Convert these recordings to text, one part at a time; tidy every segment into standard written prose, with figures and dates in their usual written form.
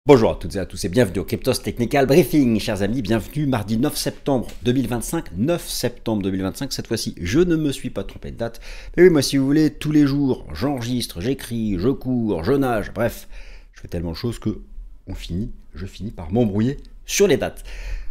Bonjour à toutes et à tous et bienvenue au Cryptos Technical Briefing, chers amis, bienvenue mardi 9 septembre 2025, 9 septembre 2025, cette fois-ci je ne me suis pas trompé de date, mais oui moi si vous voulez, tous les jours j'enregistre, j'écris, je cours, je nage, bref, je fais tellement de choses que je finis par m'embrouiller sur les dates.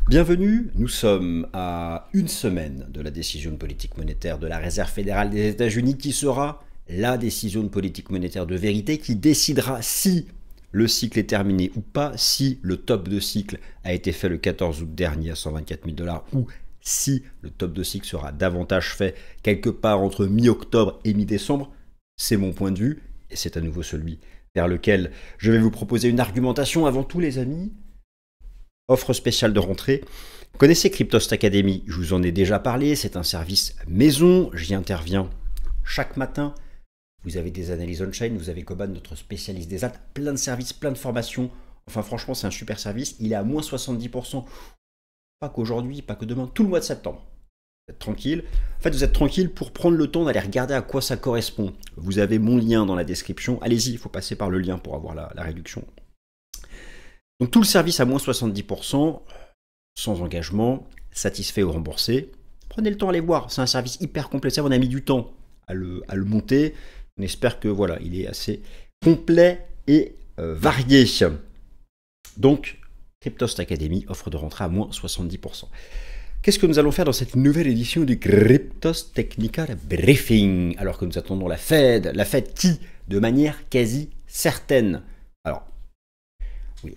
Bienvenue, nous sommes à une semaine de la décision de politique monétaire de la Réserve fédérale des États-Unis qui sera la décision de politique monétaire de vérité qui décidera si le cycle est terminé ou pas, si le top de cycle a été fait le 14 août dernier à 124 000 $ ou si le top de cycle sera davantage fait quelque part entre mi-octobre et mi-décembre, c'est mon point de vue et c'est à nouveau celui vers lequel je vais vous proposer une argumentation. Avant tout les amis, offre spéciale de rentrée. Vous connaissez Cryptost Academy, je vous en ai déjà parlé, c'est un service maison, j'y interviens chaque matin. Vous avez des analyses on-chain, vous avez Coban, notre spécialiste des alts, plein de services, plein de formations. Enfin, franchement, c'est un super service. Il est à moins 70%. Pas qu'aujourd'hui, pas que demain, tout le mois de septembre. Vous êtes tranquille. En fait, vous êtes tranquille pour prendre le temps d'aller regarder à quoi ça correspond. Vous avez mon lien dans la description. Allez-y, il faut passer par le lien pour avoir la réduction. Donc, tout le service à moins 70%, sans engagement, satisfait ou remboursé. Prenez le temps d'aller voir. C'est un service hyper complet. Ça, on a mis du temps à le monter. On espère que voilà, il est assez complet et varié. Donc, Cryptost Academy offre de rentrée à moins 70%. Qu'est-ce que nous allons faire dans cette nouvelle édition du Cryptost Technical Briefing? Alors que nous attendons la Fed qui, de manière quasi certaine. Alors, oui,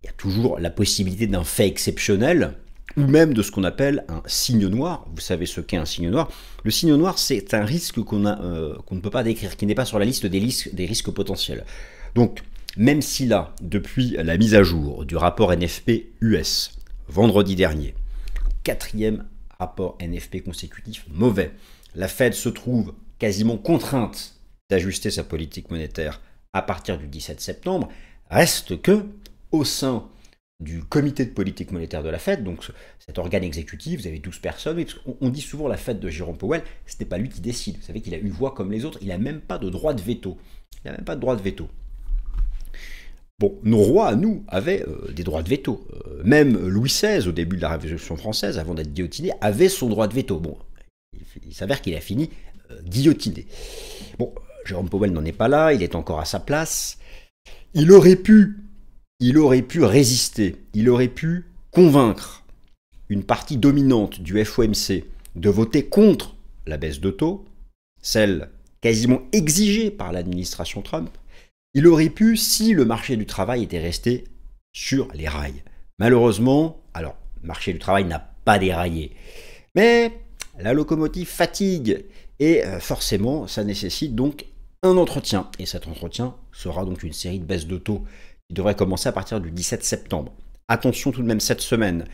il y a toujours la possibilité d'un fait exceptionnel, ou même de ce qu'on appelle un signe noir. Vous savez ce qu'est un signe noir. Le signe noir, c'est un risque qu'on ne peut pas décrire, qui n'est pas sur la liste des risques potentiels. Donc, même si là, depuis la mise à jour du rapport NFP US, vendredi dernier, 4e rapport NFP consécutif mauvais, la Fed se trouve quasiment contrainte d'ajuster sa politique monétaire à partir du 17 septembre, reste que, au sein du comité de politique monétaire de la Fed, donc cet organe exécutif, vous avez 12 personnes, oui, on dit souvent la Fed de Jérôme Powell, ce n'est pas lui qui décide, vous savez qu'il a une voix comme les autres, il n'a même pas de droit de veto. Il n'a même pas de droit de veto. Bon, nos rois, à nous, avaient des droits de veto. Même Louis XVI, au début de la Révolution française, avant d'être guillotiné, avait son droit de veto. Bon, il s'avère qu'il a fini guillotiné. Bon, Jérôme Powell n'en est pas là, il est encore à sa place. Il aurait pu résister, il aurait pu convaincre une partie dominante du FOMC de voter contre la baisse de taux, celle quasiment exigée par l'administration Trump. Il aurait pu si le marché du travail était resté sur les rails. Malheureusement, alors, le marché du travail n'a pas déraillé, mais la locomotive fatigue et forcément, ça nécessite donc un entretien. Et cet entretien sera donc une série de baisses de taux qui devrait commencer à partir du 17 septembre. Attention tout de même cette semaine,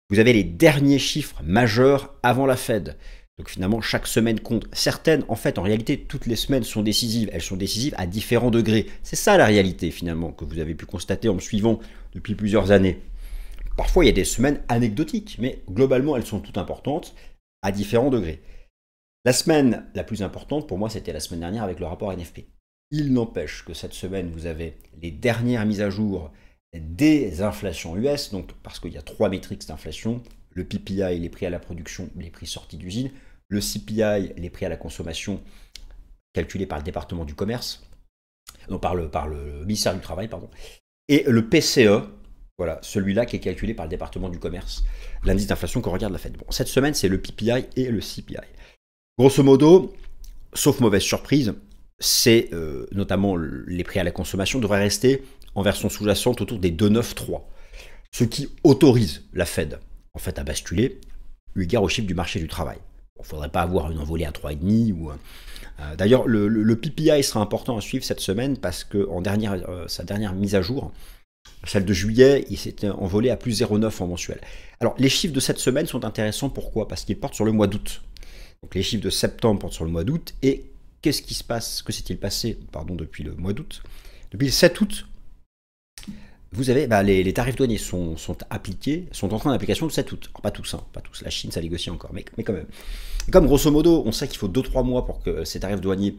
vous avez les derniers chiffres majeurs avant la Fed. Donc finalement, chaque semaine compte. Certaines, en fait, en réalité, toutes les semaines sont décisives. Elles sont décisives à différents degrés. C'est ça la réalité, finalement, que vous avez pu constater en me suivant depuis plusieurs années. Parfois, il y a des semaines anecdotiques, mais globalement, elles sont toutes importantes à différents degrés. La semaine la plus importante, pour moi, c'était la semaine dernière avec le rapport NFP. Il n'empêche que cette semaine, vous avez les dernières mises à jour des inflations US, donc parce qu'il y a 3 métriques d'inflation, le PPI, les prix à la production, les prix sortis d'usine, le CPI, les prix à la consommation, calculés par le département du commerce, non, par le ministère du Travail, pardon, et le PCE, voilà, celui-là qui est calculé par le département du commerce, l'indice d'inflation qu'on regarde la Fed. Bon, cette semaine, c'est le PPI et le CPI. Grosso modo, sauf mauvaise surprise, c'est notamment les prix à la consommation devraient rester en version sous-jacente autour des 2,93, ce qui autorise la Fed en fait à basculer eu égard au chiffre du marché du travail. Il ne faudrait pas avoir une envolée à 3,5 ou d'ailleurs le PPI sera important à suivre cette semaine parce que sa dernière mise à jour, celle de juillet, il s'était envolé à plus 0,9 en mensuel. Alors les chiffres de cette semaine sont intéressants, pourquoi? Parce qu'ils portent sur le mois d'août. Donc les chiffres de septembre portent sur le mois d'août et qu'est-ce qui se passe, que s'est-il passé depuis le mois d'août? Depuis le 7 août, vous avez les tarifs douaniers sont appliqués, sont entrés en application le 7 août. Alors, pas tous, la Chine ça négocie encore, mais quand même. Et comme grosso modo, on sait qu'il faut 2-3 mois pour que ces tarifs douaniers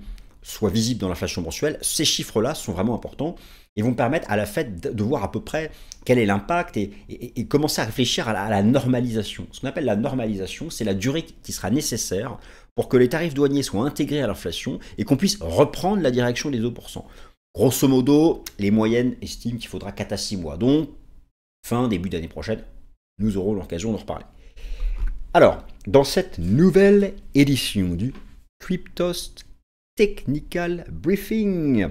soit visible dans l'inflation mensuelle, ces chiffres-là sont vraiment importants et vont permettre à la Fed de voir à peu près quel est l'impact et commencer à réfléchir à la normalisation. Ce qu'on appelle la normalisation, c'est la durée qui sera nécessaire pour que les tarifs douaniers soient intégrés à l'inflation et qu'on puisse reprendre la direction des 2%. Grosso modo, les moyennes estiment qu'il faudra 4 à 6 mois. Donc, fin, début d'année prochaine, nous aurons l'occasion d'en reparler. Alors, dans cette nouvelle édition du Cryptost Technical Briefing,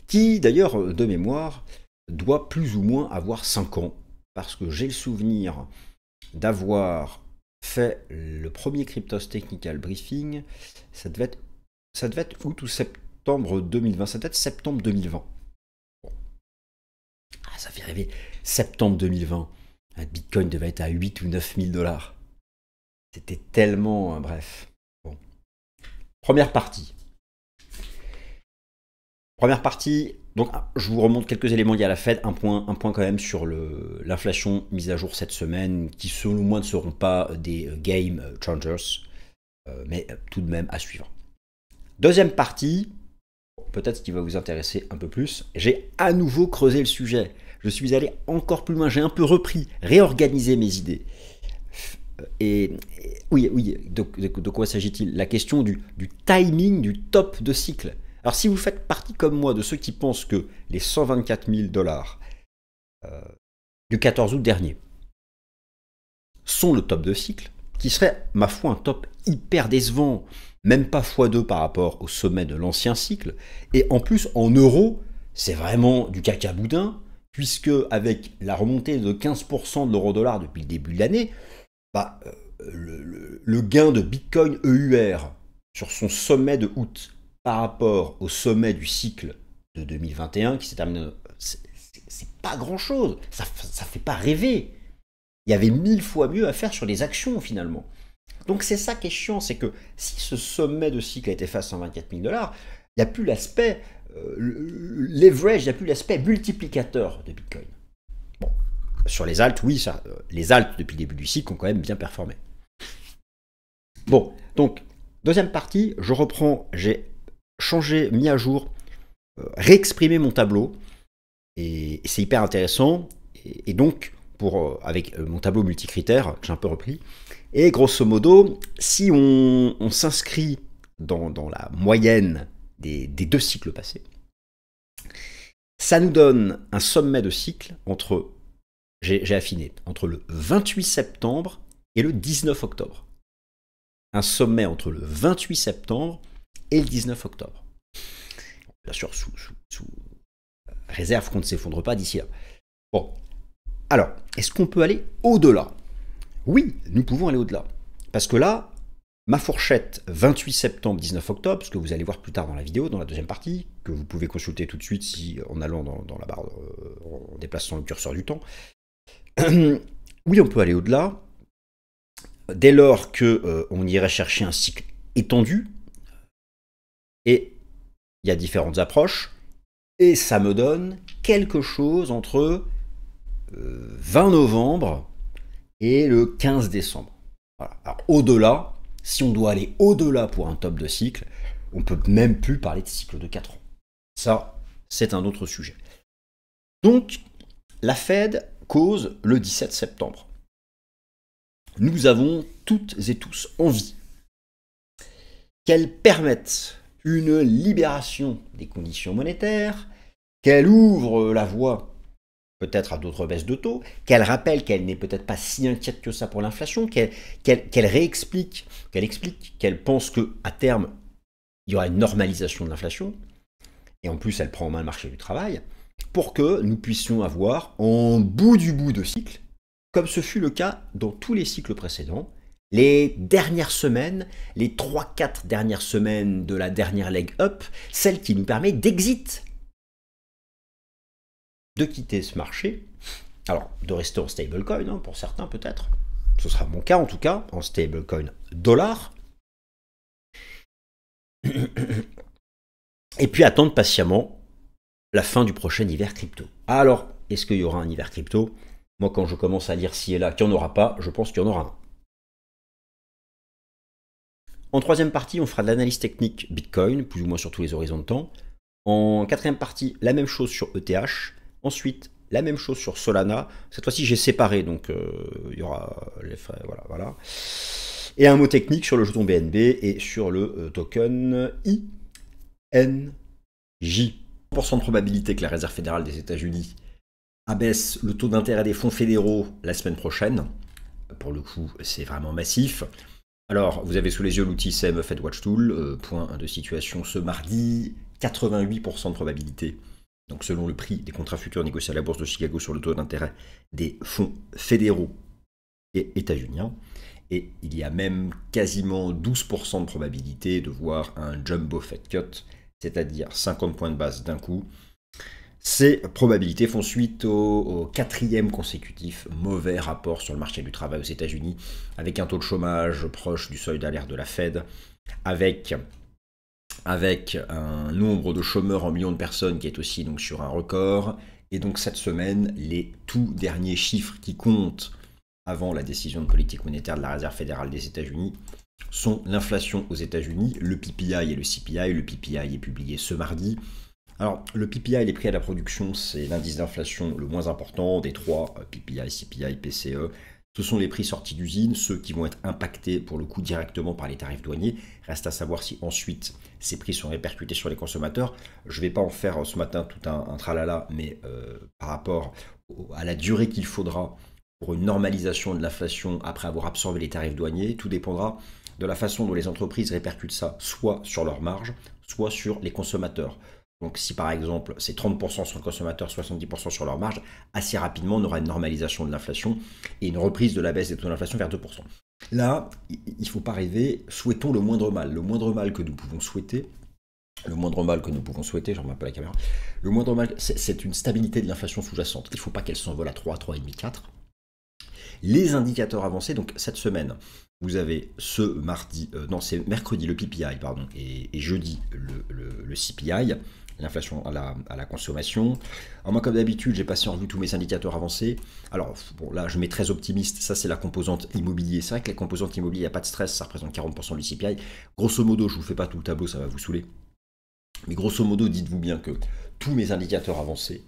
qui d'ailleurs, de mémoire, doit plus ou moins avoir 5 ans, parce que j'ai le souvenir d'avoir fait le premier Cryptost Technical Briefing, ça devait être août ou septembre 2020, ça devait être septembre 2020. Bon. Ah, ça fait rêver, septembre 2020, un Bitcoin devait être à 8 ou 9 000 $. C'était tellement... bref. Bon. Première partie. Donc je vous remonte quelques éléments liés à la Fed. Un point quand même sur l'inflation mise à jour cette semaine, qui selon moi ne seront pas des game changers, mais tout de même à suivre. Deuxième partie, peut-être ce qui va vous intéresser un peu plus, j'ai à nouveau creusé le sujet. Je suis allé encore plus loin, j'ai un peu réorganisé mes idées. Et oui, de quoi s'agit-il? La question du timing du top de cycle. Alors si vous faites partie comme moi de ceux qui pensent que les 124 000 $ du 14 août dernier sont le top de cycle, qui serait, ma foi, un top hyper décevant, même pas x2 par rapport au sommet de l'ancien cycle, et en plus en euros, c'est vraiment du caca boudin, puisque avec la remontée de 15% de l'euro-dollar depuis le début de l'année, le gain de Bitcoin EUR sur son sommet de août par rapport au sommet du cycle de 2021 qui s'est terminé, c'est pas grand chose, ça fait pas rêver. Il y avait 1000 fois mieux à faire sur les actions finalement. Donc c'est ça qui est chiant, c'est que si ce sommet de cycle a été fait à 124 000 $, il n'y a plus l'aspect leverage, il n'y a plus l'aspect multiplicateur de Bitcoin. Bon, sur les alts, oui, les alts depuis le début du cycle ont quand même bien performé. Bon, donc, deuxième partie, je reprends, j'ai changé, mis à jour, réexprimé mon tableau, et c'est hyper intéressant, et donc, avec mon tableau multicritères, que j'ai un peu repris, et grosso modo, si on s'inscrit dans la moyenne des 2 cycles passés, ça nous donne un sommet de cycle entre, j'ai affiné, entre le 28 septembre et le 19 octobre. Un sommet entre le 28 septembre et le 19 octobre. Bien sûr, sous réserve qu'on ne s'effondre pas d'ici là. Bon, alors, est-ce qu'on peut aller au-delà? Oui, nous pouvons aller au-delà. Parce que là, ma fourchette 28 septembre, 19 octobre, ce que vous allez voir plus tard dans la vidéo, dans la deuxième partie, que vous pouvez consulter tout de suite en allant dans la barre, en déplaçant le curseur du temps. Oui, on peut aller au-delà. Dès lors qu'on irait chercher un cycle étendu, et il y a différentes approches, et ça me donne quelque chose entre 20 novembre et le 15 décembre. Voilà. Alors au-delà, si on doit aller au-delà pour un top de cycle, on ne peut même plus parler de cycle de 4 ans. Ça, c'est un autre sujet. Donc, la Fed cause le 17 septembre. Nous avons toutes et tous envie qu'elle permette une libération des conditions monétaires, qu'elle ouvre la voie peut-être à d'autres baisses de taux, qu'elle rappelle qu'elle n'est peut-être pas si inquiète que ça pour l'inflation, qu'elle réexplique, qu'elle pense qu'à terme, il y aura une normalisation de l'inflation, et en plus elle prend en main le marché du travail, pour que nous puissions avoir, en bout du bout de cycle, comme ce fut le cas dans tous les cycles précédents, les dernières semaines, les 3-4 dernières semaines de la dernière leg up, celle qui nous permet d'exit, de quitter ce marché, alors de rester en stablecoin, hein, pour certains peut-être, ce sera mon cas en tout cas, en stablecoin dollar, et puis attendre patiemment la fin du prochain hiver crypto. Alors, est-ce qu'il y aura un hiver crypto? Moi, quand je commence à lire ci et là qu'il n'y en aura pas, je pense qu'il y en aura un. En troisième partie, on fera de l'analyse technique Bitcoin, plus ou moins sur tous les horizons de temps. En quatrième partie, la même chose sur ETH. Ensuite, la même chose sur Solana. Cette fois-ci, j'ai séparé, donc il y aura les frais, voilà. Et un mot technique sur le jeton BNB et sur le token INJ. 100% de probabilité que la Réserve fédérale des États-Unis abaisse le taux d'intérêt des fonds fédéraux la semaine prochaine. Pour le coup, c'est vraiment massif. Alors, vous avez sous les yeux l'outil CME Fed Watch Tool, point de situation ce mardi, 88% de probabilité. Donc selon le prix des contrats futurs négociés à la bourse de Chicago sur le taux d'intérêt des fonds fédéraux et états-uniens. Et il y a même quasiment 12% de probabilité de voir un jumbo Fed cut, c'est-à-dire 50 points de base d'un coup. Ces probabilités font suite au quatrième consécutif mauvais rapport sur le marché du travail aux États-Unis, avec un taux de chômage proche du seuil d'alerte de la Fed, avec un nombre de chômeurs en millions de personnes qui est aussi donc sur un record. Et donc cette semaine, les tout derniers chiffres qui comptent avant la décision de politique monétaire de la Réserve fédérale des États-Unis sont l'inflation aux États-Unis, le PPI et le CPI. Le PPI est publié ce mardi. Alors, le PPI, les prix à la production, c'est l'indice d'inflation le moins important des trois, PPI, CPI, PCE. Ce sont les prix sortis d'usine, ceux qui vont être impactés pour le coup directement par les tarifs douaniers. Reste à savoir si ensuite ces prix sont répercutés sur les consommateurs. Je ne vais pas en faire ce matin tout un tralala, mais par rapport à la durée qu'il faudra pour une normalisation de l'inflation après avoir absorbé les tarifs douaniers, tout dépendra de la façon dont les entreprises répercutent ça, soit sur leur marge, soit sur les consommateurs. Donc si par exemple c'est 30% sur le consommateur, 70% sur leur marge, assez rapidement on aura une normalisation de l'inflation et une reprise de la baisse des taux d'inflation vers 2%. Là, il ne faut pas rêver, souhaitons le moindre mal. Le moindre mal que nous pouvons souhaiter, je remets un peu la caméra, le moindre mal, c'est une stabilité de l'inflation sous-jacente. Il ne faut pas qu'elle s'envole à 3, 3,5, 4. Les indicateurs avancés, donc cette semaine, vous avez c'est mercredi le PPI, pardon, et jeudi le CPI, l'inflation à la consommation. Alors moi, comme d'habitude, j'ai passé en revue tous mes indicateurs avancés. Alors, bon, là, je mets très optimiste, ça c'est la composante immobilier. C'est vrai que la composante immobilier, il n'y a pas de stress, ça représente 40% du CPI. Grosso modo, je ne vous fais pas tout le tableau, ça va vous saouler. Mais grosso modo, dites-vous bien que tous mes indicateurs avancés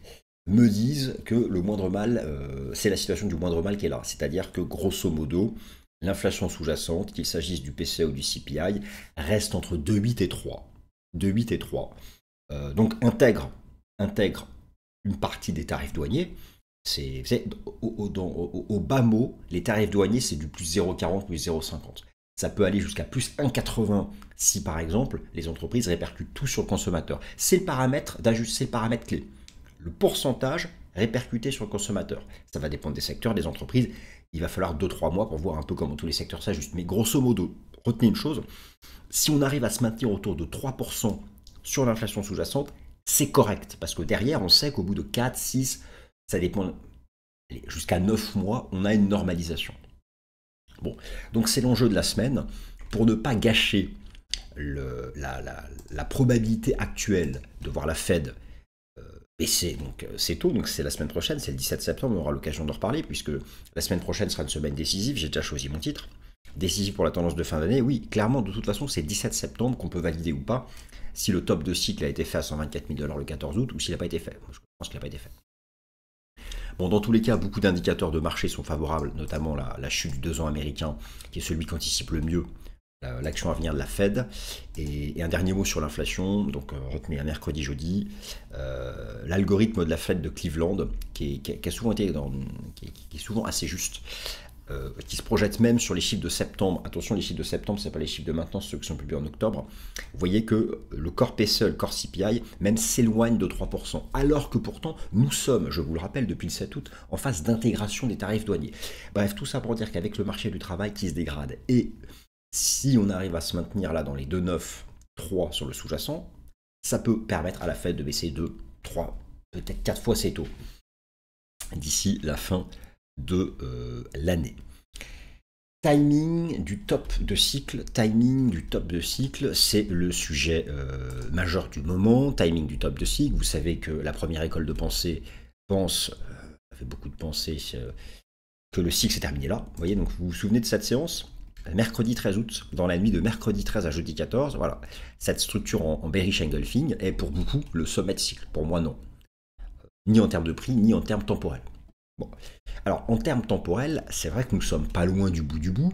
me disent que le moindre mal, c'est la situation du moindre mal qui est là. C'est-à-dire que grosso modo, l'inflation sous-jacente, qu'il s'agisse du PCE ou du CPI, reste entre 2,8 et 3. 2,8 et 3. Donc intègre une partie des tarifs douaniers. Au bas mot, les tarifs douaniers, c'est du plus 0,40, plus 0,50. Ça peut aller jusqu'à plus 1,80 si par exemple les entreprises répercutent tout sur le consommateur. C'est le paramètre d'ajuster, le paramètre clé. Le pourcentage répercuté sur le consommateur. Ça va dépendre des secteurs, des entreprises. Il va falloir 2-3 mois pour voir un peu comment tous les secteurs s'ajustent. Mais grosso modo, retenez une chose, si on arrive à se maintenir autour de 3% sur l'inflation sous-jacente, c'est correct. Parce que derrière, on sait qu'au bout de 4, 6, ça dépend, jusqu'à 9 mois, on a une normalisation. Bon, donc c'est l'enjeu de la semaine. Pour ne pas gâcher la probabilité actuelle de voir la Fed baisser, donc c'est tôt, donc c'est la semaine prochaine, c'est le 17 septembre, on aura l'occasion d'en reparler, puisque la semaine prochaine sera une semaine décisive, j'ai déjà choisi mon titre. Décisif pour la tendance de fin d'année, oui, clairement, de toute façon, c'est 17 septembre qu'on peut valider ou pas, si le top de cycle a été fait à 124 000 $ le 14 août, ou s'il n'a pas été fait. Je pense qu'il n'a pas été fait. Bon, dans tous les cas, beaucoup d'indicateurs de marché sont favorables, notamment la chute du 2 ans américain, qui est celui qui anticipe le mieux l'action à venir de la Fed. Et un dernier mot sur l'inflation, donc retenez un mercredi, jeudi, l'algorithme de la Fed de Cleveland, qui a souvent été qui est souvent assez juste, qui se projette même sur les chiffres de septembre. Attention, les chiffres de septembre, ce n'est pas les chiffres de maintenant, ceux qui sont publiés en octobre. Vous voyez que le core PCE, le core CPI, même s'éloigne de 3%, alors que pourtant, nous sommes, je vous le rappelle, depuis le 7 août, en phase d'intégration des tarifs douaniers. Bref, tout ça pour dire qu'avec le marché du travail qui se dégrade, et si on arrive à se maintenir là dans les 2,9, 3 sur le sous-jacent, ça peut permettre à la Fed de baisser 2, 3, peut-être 4 fois ses taux d'ici la fin de l'année. Timing du top de cycle, c'est le sujet majeur du moment. Timing du top de cycle, vous savez que la première école de pensée pense, ça fait beaucoup de pensées, que le cycle s'est terminé là. Vous voyez, donc vous vous souvenez de cette séance? mercredi 13 août, dans la nuit de mercredi 13 à jeudi 14, voilà, cette structure en bearish engulfing est pour beaucoup le sommet de cycle. Pour moi, non. Ni en termes de prix, ni en termes temporels. Bon. Alors, en termes temporels, c'est vrai que nous sommes pas loin du bout du bout.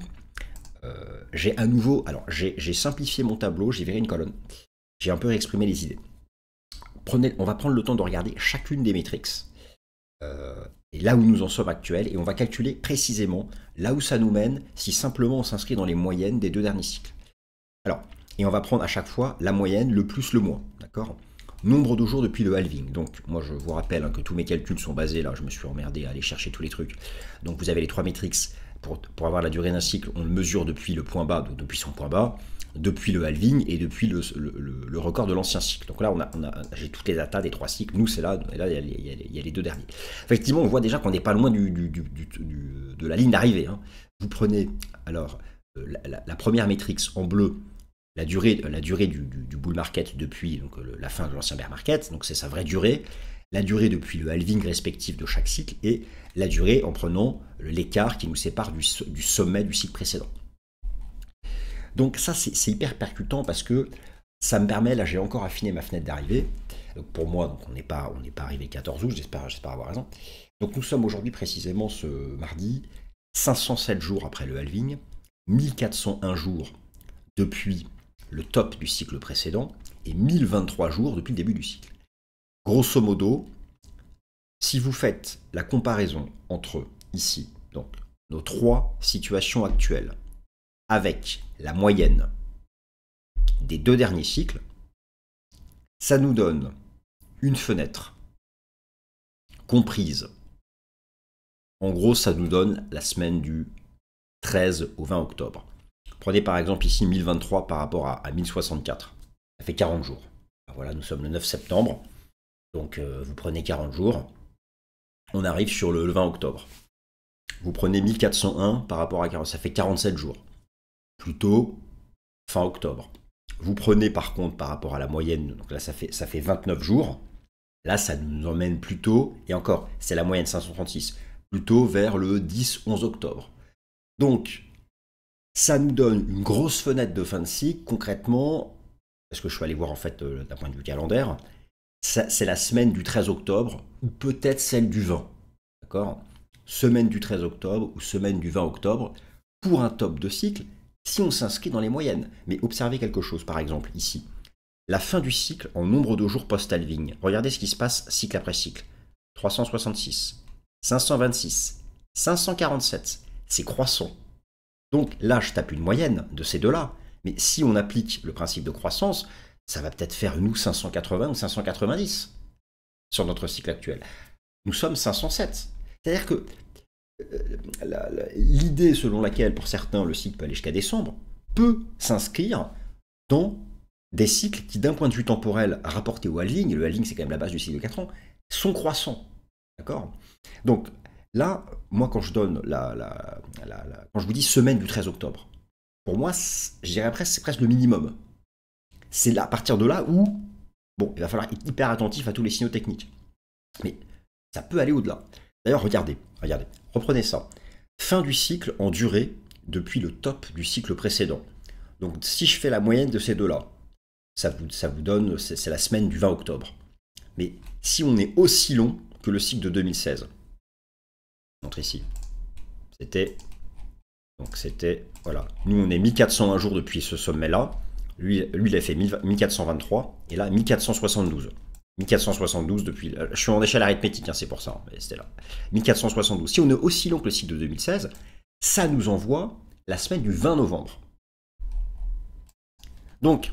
J'ai à nouveau, alors j'ai simplifié mon tableau, j'ai viré une colonne. J'ai un peu réexprimé les idées. On va prendre le temps de regarder chacune des métriques. Et là où nous en sommes actuels, et on va calculer précisément là où ça nous mène si simplement on s'inscrit dans les moyennes des 2 derniers cycles. Alors, et on va prendre à chaque fois la moyenne, le plus, le moins, d'accord? Nombre de jours depuis le halving. Donc, moi, je vous rappelle que tous mes calculs sont basés, là, je me suis emmerdé à aller chercher tous les trucs. Donc, vous avez les 3 métriques. Pour avoir la durée d'un cycle, on le mesure depuis le point bas, donc depuis son point bas, depuis le halving et depuis le record de l'ancien cycle. Donc là, j'ai toutes les datas des 3 cycles. Nous, c'est là, et là, il y a les 2 derniers. Effectivement, on voit déjà qu'on n'est pas loin de la ligne d'arrivée. Hein. Vous prenez, alors, la première métrique en bleu, la durée du bull market depuis donc, la fin de l'ancien bear market, donc c'est sa vraie durée, la durée depuis le halving respectif de chaque cycle, et la durée en prenant l'écart qui nous sépare du sommet du cycle précédent. Donc ça, c'est hyper percutant parce que ça me permet, là j'ai encore affiné ma fenêtre d'arrivée, pour moi, donc on n'est pas arrivé le 14 août, j'espère avoir raison. Donc nous sommes aujourd'hui précisément ce mardi, 507 jours après le halving, 1401 jours depuis le top du cycle précédent, et 1023 jours depuis le début du cycle. Grosso modo, si vous faites la comparaison entre ici, donc nos 3 situations actuelles, avec la moyenne des 2 derniers cycles, ça nous donne une fenêtre comprise. En gros, ça nous donne la semaine du 13 au 20 octobre. Prenez par exemple ici 1023 par rapport à 1064. Ça fait 40 jours. Voilà, nous sommes le 9 septembre. Donc vous prenez 40 jours. On arrive sur le 20 octobre. Vous prenez 1401 par rapport à 40. Ça fait 47 jours. Plutôt fin octobre. Vous prenez par contre par rapport à la moyenne. Donc là ça fait 29 jours. Là ça nous emmène plutôt, et encore c'est la moyenne 536, plutôt vers le 10-11 octobre. Donc ça nous donne une grosse fenêtre de fin de cycle, concrètement, parce que je suis allé voir en fait d'un point de vue calendaire, c'est la semaine du 13 octobre, ou peut-être celle du 20, d'accord? Semaine du 13 octobre ou semaine du 20 octobre, pour un top de cycle, si on s'inscrit dans les moyennes. Mais observez quelque chose, par exemple, ici. La fin du cycle en nombre de jours post-halving. Regardez ce qui se passe cycle après cycle. 366, 526, 547, c'est croissant. Donc là, je tape une moyenne de ces deux-là. Mais si on applique le principe de croissance, ça va peut-être faire, nous, 580 ou 590 sur notre cycle actuel. Nous sommes 507. C'est-à-dire que l'idée selon laquelle, pour certains, le cycle peut aller jusqu'à décembre, peut s'inscrire dans des cycles qui, d'un point de vue temporel, rapportés au halving, et le halving, c'est quand même la base du cycle de 4 ans, sont croissants. D'accord? Donc, là, moi, quand je donne quand je vous dis semaine du 13 octobre, pour moi, je dirais presque, c'est presque le minimum. C'est là, à partir de là où, bon, il va falloir être hyper attentif à tous les signaux techniques. Mais ça peut aller au-delà. D'ailleurs, regardez, reprenez ça. Fin du cycle en durée depuis le top du cycle précédent. Donc, si je fais la moyenne de ces deux-là, ça vous donne, c'est la semaine du 20 octobre. Mais si on est aussi long que le cycle de 2016, montre ici, c'était, voilà, nous on est 1401 jours depuis ce sommet-là, lui il a fait 1423, et là 1472. 1472 depuis, je suis en échelle arithmétique, hein, c'est pour ça, mais c'était là. 1472. Si on est aussi long que le cycle de 2016, ça nous envoie la semaine du 20 novembre. Donc,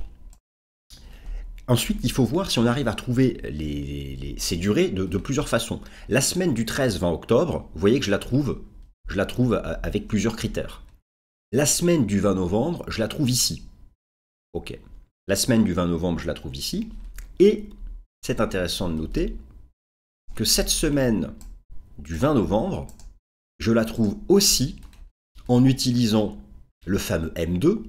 ensuite, il faut voir si on arrive à trouver ces durées de plusieurs façons. La semaine du 13-20 octobre, vous voyez que je la trouve avec plusieurs critères. La semaine du 20 novembre, je la trouve ici. Ok. La semaine du 20 novembre, je la trouve ici. Et c'est intéressant de noter que cette semaine du 20 novembre, je la trouve aussi en utilisant le fameux M2.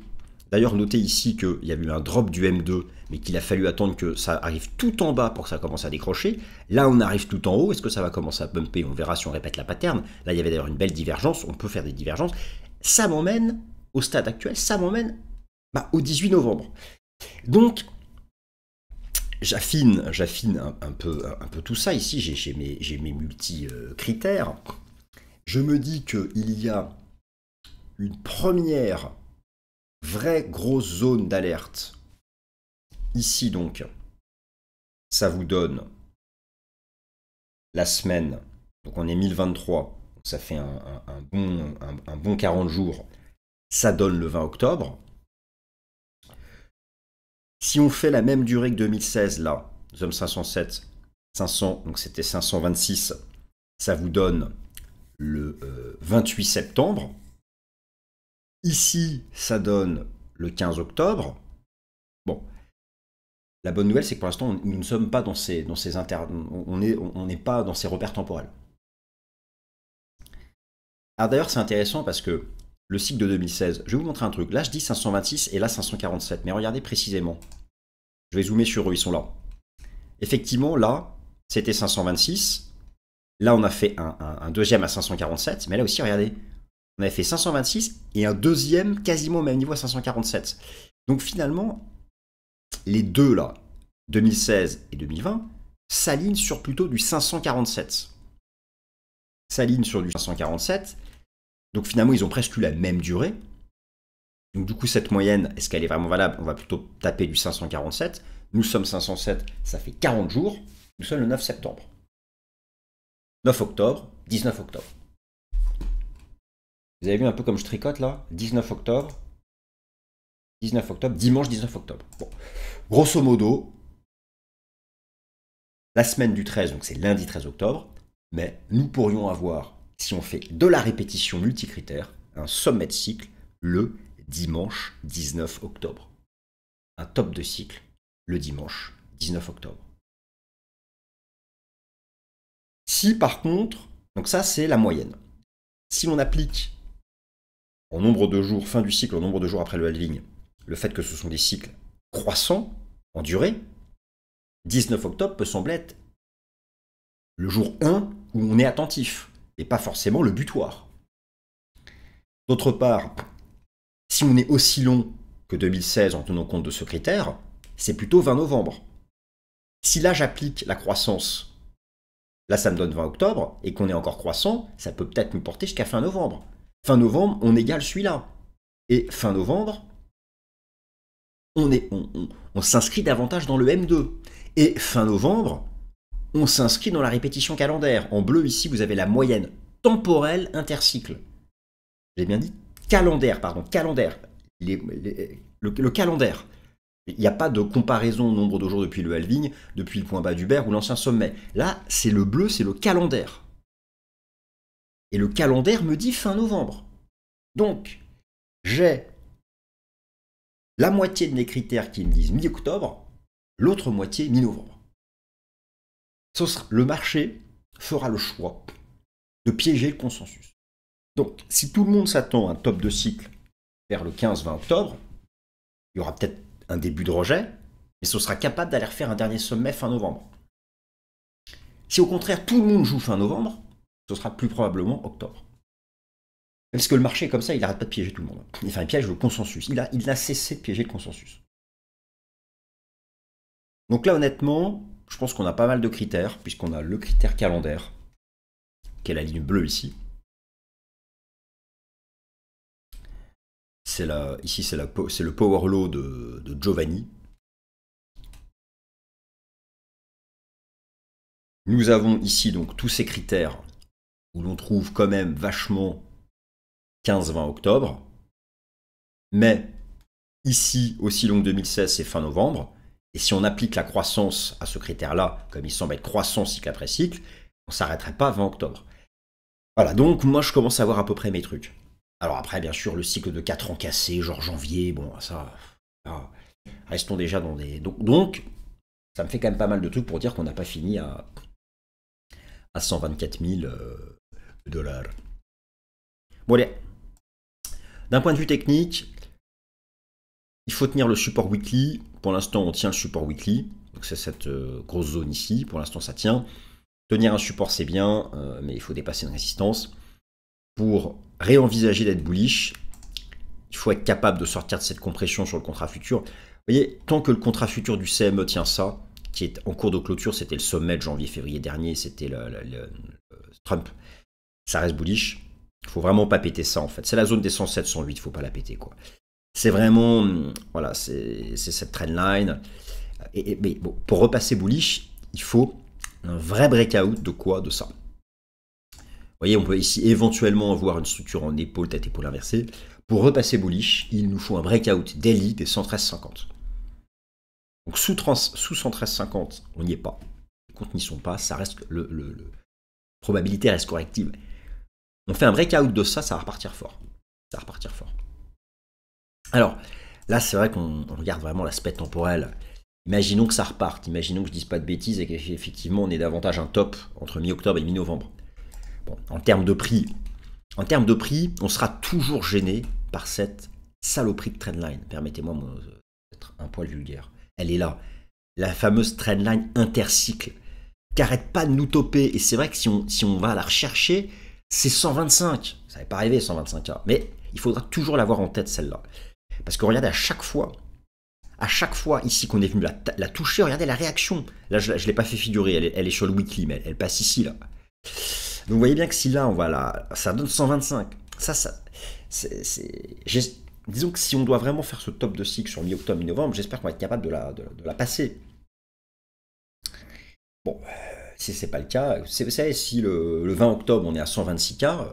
D'ailleurs, notez ici qu'il y a eu un drop du M2, mais qu'il a fallu attendre que ça arrive tout en bas pour que ça commence à décrocher. Là, on arrive tout en haut. Est-ce que ça va commencer à bumper? On verra si on répète la pattern. Là, il y avait d'ailleurs une belle divergence. On peut faire des divergences. Ça m'emmène au stade actuel, ça m'emmène au 18 novembre. Donc, j'affine un peu tout ça. Ici, j'ai mes multi-critères. Je me dis qu'il y a une première vraie grosse zone d'alerte. Ici, donc, ça vous donne la semaine. Donc, on est 1023. Ça fait un bon 40 jours. Ça donne le 20 octobre. Si on fait la même durée que 2016, là, nous sommes 507, 500, donc c'était 526, ça vous donne le 28 septembre. Ici, ça donne le 15 octobre. Bon, la bonne nouvelle, c'est que pour l'instant, nous ne sommes pas on n'est pas dans ces repères temporels. Alors d'ailleurs, c'est intéressant parce que le cycle de 2016, je vais vous montrer un truc. Là, je dis 526 et là 547, mais regardez précisément. Je vais zoomer sur eux, ils sont là. Effectivement, là, c'était 526. Là, on a fait un deuxième à 547, mais là aussi, regardez, on avait fait 526 et un deuxième quasiment au même niveau à 547. Donc finalement, les deux là, 2016 et 2020, s'alignent sur plutôt du 547. S'alignent sur du 547. Donc finalement, ils ont presque eu la même durée. Donc du coup, cette moyenne, est-ce qu'elle est vraiment valable? On va plutôt taper du 547. Nous sommes 507, ça fait 40 jours. Nous sommes le 9 septembre. 9 octobre, 19 octobre. Vous avez vu un peu comme je tricote là? 19 octobre, dimanche 19 octobre. Bon. Grosso modo, la semaine du 13, donc c'est lundi 13 octobre, mais nous pourrions avoir, si on fait de la répétition multicritère, un sommet de cycle le dimanche 19 octobre. Un top de cycle le dimanche 19 octobre. Si par contre, donc ça c'est la moyenne, si on applique en nombre de jours, fin du cycle, en nombre de jours après le halving, le fait que ce sont des cycles croissants en durée, 19 octobre peut sembler être le jour 1 où on est attentif, et pas forcément le butoir. D'autre part, si on est aussi long que 2016 en tenant compte de ce critère, c'est plutôt 20 novembre. Si là j'applique la croissance, là ça me donne 20 octobre, et qu'on est encore croissant, ça peut peut-être me porter jusqu'à fin novembre. Fin novembre, on égale celui-là. Et fin novembre, on s'inscrit davantage dans le M2. Et fin novembre, on s'inscrit dans la répétition calendaire. En bleu, ici, vous avez la moyenne temporelle intercycle. J'ai bien dit calendaire, pardon, calendaire. Le calendaire. Il n'y a pas de comparaison au nombre de jours depuis le halving, depuis le point bas d'Hubert ou l'ancien sommet. Là, c'est le bleu, c'est le calendaire. Et le calendaire me dit fin novembre. Donc, j'ai la moitié de mes critères qui me disent mi-octobre, l'autre moitié mi-novembre. Le marché fera le choix de piéger le consensus. Donc, si tout le monde s'attend à un top de cycle vers le 15-20 octobre, il y aura peut-être un début de rejet, mais ce sera capable d'aller refaire un dernier sommet fin novembre. Si au contraire tout le monde joue fin novembre, ce sera plus probablement octobre. Parce que le marché, comme ça, il n'arrête pas de piéger tout le monde. Enfin, il piège le consensus. Il a cessé de piéger le consensus. Donc là, honnêtement, je pense qu'on a pas mal de critères, puisqu'on a le critère calendaire, qui est la ligne bleue ici. Ici, c'est le power law de Giovanni. Nous avons ici donc tous ces critères où l'on trouve quand même vachement 15-20 octobre. Mais ici, aussi long que 2016, c'est fin novembre. Et si on applique la croissance à ce critère-là, comme il semble être croissant cycle après cycle, on ne s'arrêterait pas à 20 octobre. Voilà, donc moi je commence à voir à peu près mes trucs. Alors après, bien sûr, le cycle de 4 ans cassé, genre janvier, bon, ça... restons déjà dans des... Donc, ça me fait quand même pas mal de trucs pour dire qu'on n'a pas fini à 124 000 $. Bon, allez. D'un point de vue technique, il faut tenir le support weekly. Pour l'instant, on tient le support weekly. Donc c'est cette grosse zone ici. Pour l'instant, ça tient. Tenir un support, c'est bien, mais il faut dépasser une résistance. Pour réenvisager d'être bullish, il faut être capable de sortir de cette compression sur le contrat futur. Vous voyez, tant que le contrat futur du CME tient ça, qui est en cours de clôture, c'était le sommet de janvier-février dernier, c'était le Trump, ça reste bullish. Il faut vraiment pas péter ça en fait. C'est la zone des 107, 108, il faut pas la péter quoi. C'est vraiment, voilà, c'est cette trendline. Mais bon, pour repasser bullish, il faut un vrai breakout de quoi? De ça. Vous voyez, on peut ici éventuellement avoir une structure en épaule, tête épaule inversée. Pour repasser bullish, il nous faut un breakout daily des 113,50. Donc sous 113,50, on n'y est pas. Les comptes n'y sont pas, ça reste probabilité reste corrective. On fait un breakout de ça, ça va repartir fort. Ça va repartir fort. Alors, là, c'est vrai qu'on regarde vraiment l'aspect temporel. Imaginons que ça reparte, imaginons que je ne dise pas de bêtises et qu'effectivement, on ait davantage un top entre mi-octobre et mi-novembre. Bon, en termes de prix, on sera toujours gêné par cette saloperie de trendline. Permettez-moi d'être un poil vulgaire. Elle est là. La fameuse trendline intercycle qui n'arrête pas de nous toper. Et c'est vrai que si on va la rechercher, c'est 125. Ça n'avait pas arrivé 125K. Mais il faudra toujours l'avoir en tête celle-là. Parce que regardez, à chaque fois ici qu'on est venu la toucher, regardez la réaction. Là, je ne l'ai pas fait figurer, elle est sur le weekly, mais elle passe ici, là. Donc vous voyez bien que si là, on va là, ça donne 125. Disons que si on doit vraiment faire ce top de cycle sur mi-octobre, mi-novembre, j'espère qu'on va être capable de la passer. Bon, si ce n'est pas le cas, vous savez, si le 20 octobre, on est à 126K,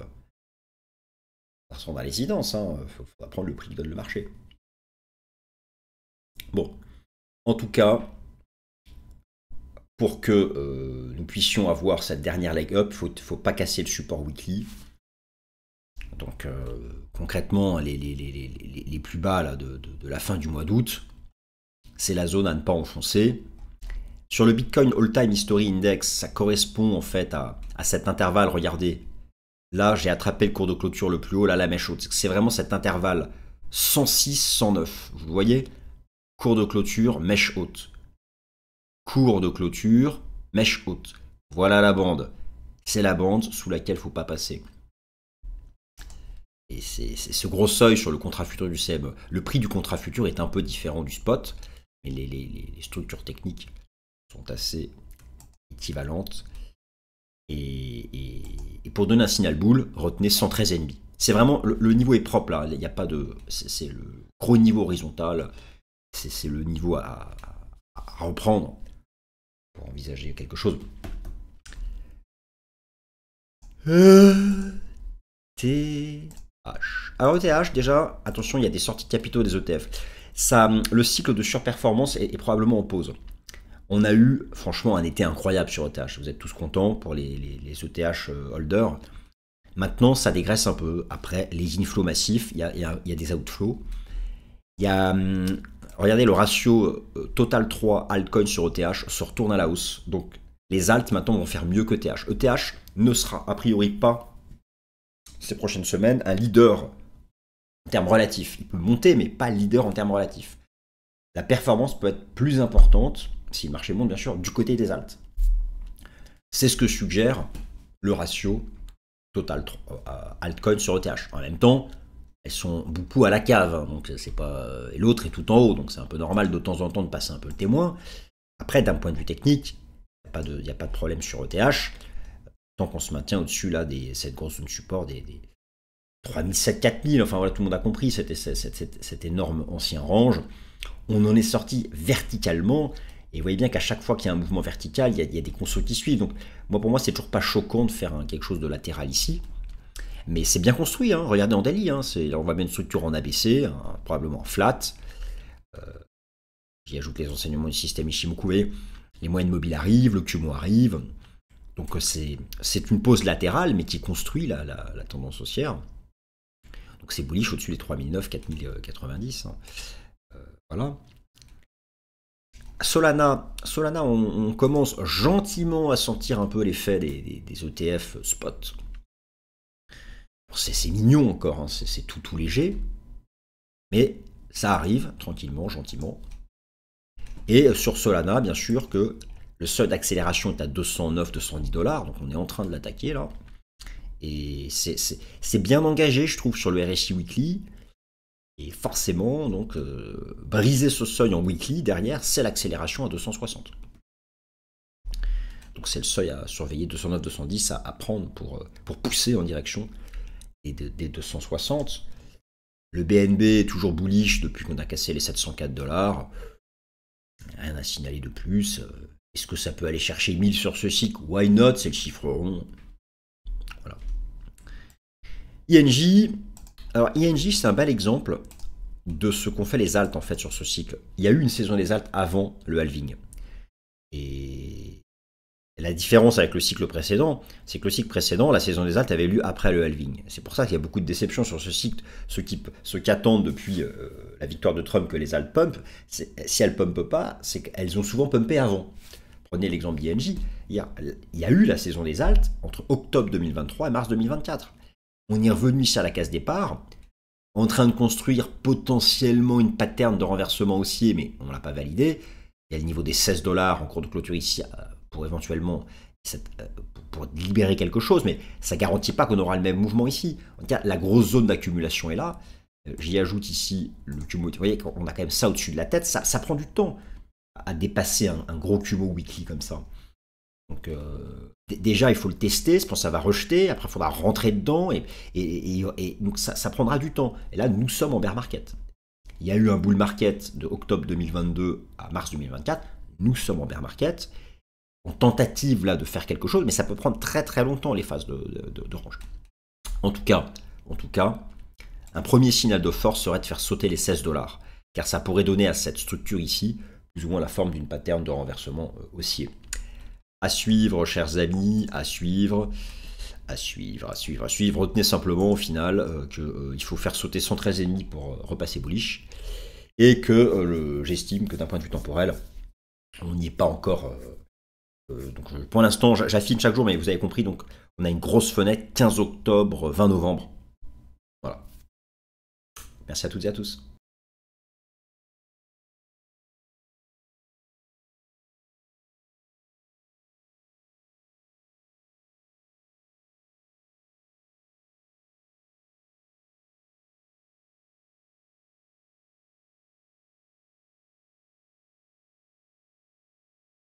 ça ressemble à l'évidence, hein, faudra prendre le prix que donne le marché. Bon, en tout cas, pour que nous puissions avoir cette dernière leg up, il ne faut pas casser le support weekly. Donc concrètement, les plus bas là, de la fin du mois d'août, c'est la zone à ne pas enfoncer. Sur le Bitcoin All-Time History Index, ça correspond en fait à cet intervalle. Regardez, là j'ai attrapé le cours de clôture le plus haut, là la mèche haute. C'est vraiment cet intervalle 106-109. Vous voyez? Cours de clôture, mèche haute. Cours de clôture, mèche haute. Voilà la bande. C'est la bande sous laquelle il ne faut pas passer. Et c'est ce gros seuil sur le contrat futur du CME. Le prix du contrat futur est un peu différent du spot, mais les structures techniques sont assez équivalentes. Et pour donner un signal boule, retenez 113,5. C'est vraiment, le niveau est propre là, il n'y a pas de... C'est le gros niveau horizontal, c'est le niveau à reprendre pour envisager quelque chose. Alors ETH, déjà, attention, il y a des sorties de capitaux des ETF. Le cycle de surperformance est probablement en pause. On a eu, franchement, un été incroyable sur ETH. Vous êtes tous contents pour les ETH holders. Maintenant, ça dégraisse un peu. Après, les inflows massifs, il y a des outflows. Il y a, regardez, le ratio total 3 altcoins sur ETH se retourne à la hausse. Donc, les alts, maintenant, vont faire mieux que ETH. ETH ne sera, a priori, pas, ces prochaines semaines, un leader en termes relatifs. Il peut monter, mais pas leader en termes relatifs. La performance peut être plus importante, si le marché monte, bien sûr, du côté des alts. C'est ce que suggère le ratio total altcoin sur ETH. En même temps, elles sont beaucoup à la cave, hein, donc c'est pas. Et l'autre est tout en haut, donc c'est un peu normal de temps en temps de passer un peu le témoin. Après, d'un point de vue technique, il n'y a pas de problème sur ETH. Tant qu'on se maintient au-dessus là cette grosse zone de support des 3007, 4000, enfin voilà, tout le monde a compris, cet énorme ancien range. On en est sorti verticalement, et vous voyez bien qu'à chaque fois qu'il y a un mouvement vertical, il y a des consos qui suivent. Donc pour moi, c'est toujours pas choquant de faire quelque chose de latéral ici. Mais c'est bien construit, hein. Regardez en daily, hein. On voit bien une structure en ABC, hein, probablement flat. J'y ajoute les enseignements du système Ishimoku. Les moyennes mobiles arrivent, le Kumo arrive. Donc c'est une pause latérale, mais qui construit la tendance haussière. Donc c'est bullish au-dessus des 3009, 4090. Hein. Voilà. Solana, on commence gentiment à sentir un peu l'effet des ETF spot. C'est mignon encore, hein, c'est tout léger. Mais ça arrive tranquillement, gentiment. Et sur Solana, bien sûr que le seuil d'accélération est à 209-210 $, donc on est en train de l'attaquer là. Et c'est bien engagé, je trouve, sur le RSI Weekly. Et forcément, donc, briser ce seuil en weekly, derrière, c'est l'accélération à 260. Donc c'est le seuil à surveiller, 209-210 à prendre pour pousser en direction des 260. Le BNB est toujours bullish depuis qu'on a cassé les 704 $. Rien à signaler de plus. Est-ce que ça peut aller chercher 1000 sur ce cycle? Why not? C'est le chiffre rond. Voilà. INJ. Alors INJ, c'est un bel exemple de ce qu'ont fait les alts en fait sur ce cycle. Il y a eu une saison des alts avant le halving. Et la différence avec le cycle précédent, c'est que le cycle précédent, la saison des alts avait lieu après le halving. C'est pour ça qu'il y a beaucoup de déceptions sur ce cycle. Ceux qui attendent depuis la victoire de Trump que les alts pump, si elles ne pumpent pas, c'est qu'elles ont souvent pumpé avant. Prenez l'exemple d'INJ. Il y a eu la saison des alts entre octobre 2023 et mars 2024. On est revenu ici à la case départ, en train de construire potentiellement une pattern de renversement haussier, mais on ne l'a pas validé. Il y a le niveau des 16 $ en cours de clôture ici pour éventuellement pour libérer quelque chose, mais ça ne garantit pas qu'on aura le même mouvement ici. En tout cas, la grosse zone d'accumulation est là. J'y ajoute ici le cumul. Vous voyez, on a quand même ça au-dessus de la tête. Ça prend du temps à dépasser un gros cumul weekly comme ça. Donc déjà, il faut le tester, je pense que ça va rejeter, après il faudra rentrer dedans, et donc ça prendra du temps. Et là, nous sommes en bear market. Il y a eu un bull market de octobre 2022 à mars 2024, nous sommes en bear market, en tentative là de faire quelque chose, mais ça peut prendre très très longtemps les phases de range. En tout cas, un premier signal de force serait de faire sauter les 16 $, car ça pourrait donner à cette structure ici, plus ou moins la forme d'une pattern de renversement haussier. À suivre, chers amis, à suivre. Retenez simplement au final qu'il faut faire sauter 113,5 pour repasser bullish. Et que j'estime que d'un point de vue temporel, on n'y est pas encore. Donc pour l'instant, j'affine chaque jour, mais vous avez compris, donc on a une grosse fenêtre 15 octobre, 20 novembre. Voilà. Merci à toutes et à tous.